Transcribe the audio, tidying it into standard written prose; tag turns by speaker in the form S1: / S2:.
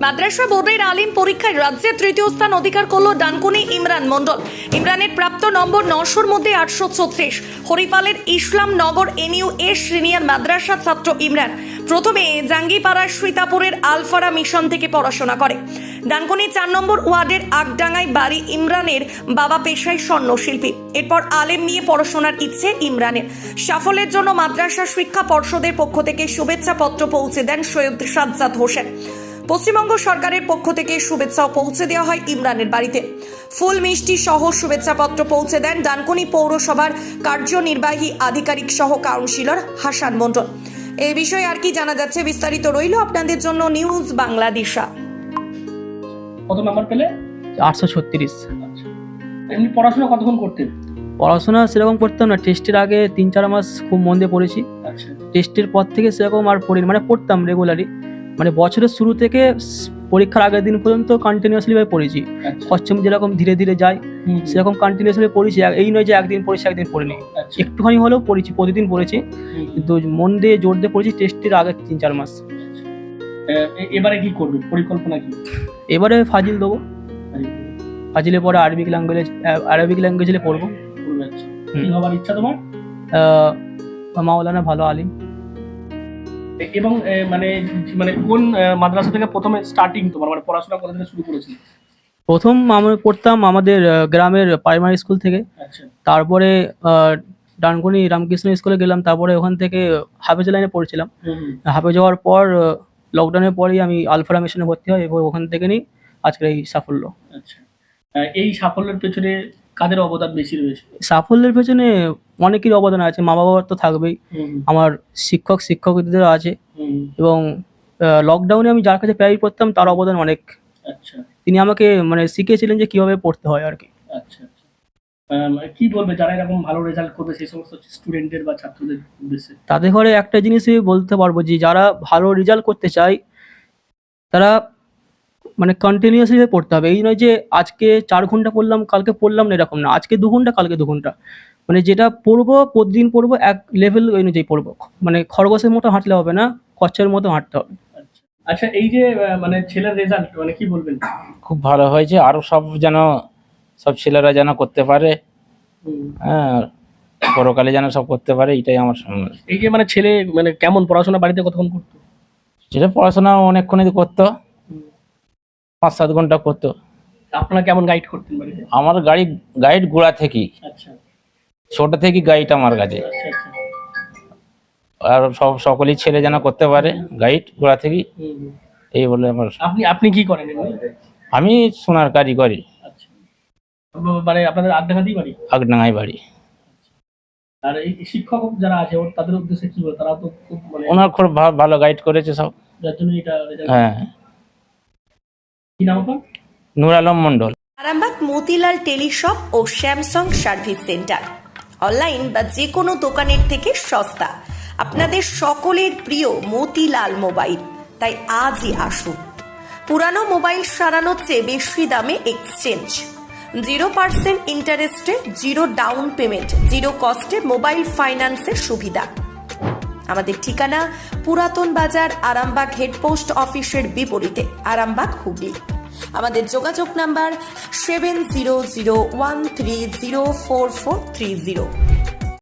S1: মাদ্রাসা বোর্ডের আলিম পরীক্ষায় রাজ্যে তৃতীয় স্থান অধিকার করল ডানকুনি ইমরান মণ্ডল। ইমরানের প্রাপ্ত নম্বর 900-র মধ্যে 836। হরিপালের ইসলামনগর NUS সিনিয়র মাদ্রাসা ছাত্র ইমরান প্রথমে জাঙ্গিপাড়ার সীতাপুরের আলফারা মিশন থেকে পড়াশোনা করে। ডানকুনি 4 নম্বর ওয়ার্ডের আগডাঙ্গায় বাড়ি ইমরানের। বাবা পেশায় স্বর্ণশিল্পী। এরপর আলেম নিয়ে পড়াশোনার ইচ্ছে ইমরানের। সাফল্যের জন্য মাদ্রাসা শিক্ষা পর্ষদের পক্ষ থেকে শুভেচ্ছা পত্র পৌঁছে দেন সৈয়দ সাজ্জাদ হোসেন। পশ্চিমবঙ্গ সরকারের পক্ষ থেকে শুভেচ্ছাও পৌঁছে দেওয়া হয় ইমরানের বাড়িতে। ফুল মিষ্টি সহ শুভেচ্ছা পত্র পৌঁছে দেন ডানকুনি পৌরসভার কার্যনির্বাহী আধিকারিক সহ কাউন্সিলর হাসান মণ্ডল। এই বিষয়ে আর কি জানা যাচ্ছে বিস্তারিত রইল আপনাদের জন্য নিউজ বাংলাদেশা।
S2: কত নাম্বার পেলে?
S3: 836।
S2: আচ্ছা, এমনি পড়াশোনা কতক্ষণ করতেন?
S3: পড়াশোনা সেরকম করতাম না। টেস্টের আগে 3-4 মাস খুব মন দিয়ে পড়েছি।
S2: আচ্ছা,
S3: টেস্টের পর থেকে সেরকম আর পড়িনি, মানে পড়তাম রেগুলারই, মানে বছরের শুরু থেকে পরীক্ষার আগের দিন পর্যন্ত কন্টিনিউয়াসলি ভাবে পড়েছি। পশ্চিম যেরকম ধীরে ধীরে যায় সেরকম কন্টিনিউয়াসলি পড়েছি। এই নয় যে একদিন পড়েছি একদিন পড়িনি, একটুখানি হলেও পড়েছি, প্রতিদিন পড়েছি, কিন্তু মন দিয়ে জোর দিয়ে পড়েছি টেস্টের আগে 3-4 মাস।
S2: এবারে কি করবে, পরিকল্পনা কি?
S3: এবারে ফাজিল দেবো, ফাজিলে পরে আরবিক ল্যাঙ্গুয়েজে পড়বো।
S2: কি হবার ইচ্ছা তোমার?
S3: মাওলানা ভালো আলিম।
S2: এবং মানে মানে কোন মাদ্রাসা থেকে প্রথমে স্টার্টিং তোমার, মানে পড়াশোনা কোথা থেকে শুরু করেছিলে?
S3: প্রথম আমরা পড়তাম আমাদের গ্রামের প্রাইমারি স্কুল থেকে।
S2: আচ্ছা,
S3: তারপরে ডানকুনি রামকৃষ্ণ স্কুলে গেলাম, তারপরে ওখান থেকে হাফেজ লাইনে পড়ছিলাম। হাফেজ হওয়ার পর লকডাউনের পরেই আমি আলফারা মিশনে ভর্তি হই এবং ওখান থেকে নিই আজকের এই সাফল্য।
S2: আচ্ছা, এই সাফল্যের পেছনে কাদের অবদান বেশি রয়েছে?
S3: সাফল্যের পেছনে অনেকেরই অবদান আছে, মা বাবার তো থাকবেই, আমার শিক্ষকদের আছে, এবং লকডাউনে আমি যার কাছে প্রায় পড়তাম তার অবদান অনেক।
S2: আচ্ছা,
S3: তিনি আমাকে মানে শিখিয়েছিলেন যে কিভাবে পড়তে হয় আর কি।
S2: আচ্ছা, কি বলবে যারা এরকম ভালো রেজাল্ট করবে সেই সমস্ত স্টুডেন্টদের বা ছাত্রদের উদ্দেশ্যে?
S3: তাদের ঘরে একটা জিনিসই বলতে পারবো যে যারা ভালো রেজাল্ট করতে চায় তারা মানে কন্টিনিউয়াসলি পড়তে হবে। এই নয় যে আজকে 4 ঘন্টা পড়লাম কালকে পড়লাম না, এরকম না। আজকে 2 ঘন্টা কালকে 2 ঘন্টা, মানে যেটা পড়বো প্রতিদিন পড়বো, এক লেভেল অনুযায়ী পড়বো। মানে খরগোশের মতো হাঁটলে হবে না, কচ্ছের মতো হাঁটতে হবে।
S2: আচ্ছা, এই যে মানে ছেলের রেজাল্ট, মানে কি বলবেন?
S4: খুব ভালো হয়েছে, আরো সব ছেলেরা যেন করতে পারে, হ্যাঁ, পরকালে যেন সব করতে পারে, এটাই আমার সঙ্গে।
S2: এই যে মানে ছেলে মানে কেমন পড়াশোনা বাড়িতে কতক্ষণ করতো?
S4: ছেলে পড়াশোনা অনেকক্ষণই করতো, 5-7 ঘন্টা করতো।
S2: আপনারা কেমন গাইড করতেন বাড়িতে?
S4: আমার গাইড গোড়া থেকেই,
S2: আচ্ছা,
S4: ছোট থেকেই গাইড আমার কাছে।
S2: আচ্ছা, আচ্ছা,
S4: আর সকলেই ছেলে যেন করতে পারে, গাইড গোড়া থেকেই, এই বলে আমার।
S2: আপনি কি করেন এমনি?
S4: আমি সোনার কারি করি।
S2: আচ্ছা, মানে আপনাদের আগডাঙ্গাতেই বাড়ি?
S4: আগডাঙ্গায় বাড়ি।
S2: আর এই শিক্ষক যারা আছে তাদের উদ্দেশ্যে কি বলে? তারা তো খুব মানে
S4: ওনার খুব ভালো গাইড করেছে সব,
S2: যার জন্য এটা।
S4: হ্যাঁ।
S2: কি নাম আপনার?
S4: নূর আলম মণ্ডল।
S1: আরামবাগ মতিলাল টেলিশপ ও স্যামসাং সার্ভিস সেন্টার অনলাইন বা যে কোনো দোকানের থেকে সস্তা। আপনাদের সকলের প্রিয় মতিলাল মোবাইল, তাই আজই আসুন। পুরানো মোবাইল সারানোর চেয়ে বেশি দামে এক্সচেঞ্জ, 0% ইন্টারেস্টে, 0 ডাউন পেমেন্ট, 0 কস্টে মোবাইল ফাইন্যান্সের সুবিধা। আমাদের ঠিকানা পুরাতন বাজার, আরামবাগ হেডপোস্ট অফিসের বিপরীতে, আরামবাগ, হুগলি। আমাদের যোগাযোগ নাম্বার 7001304430।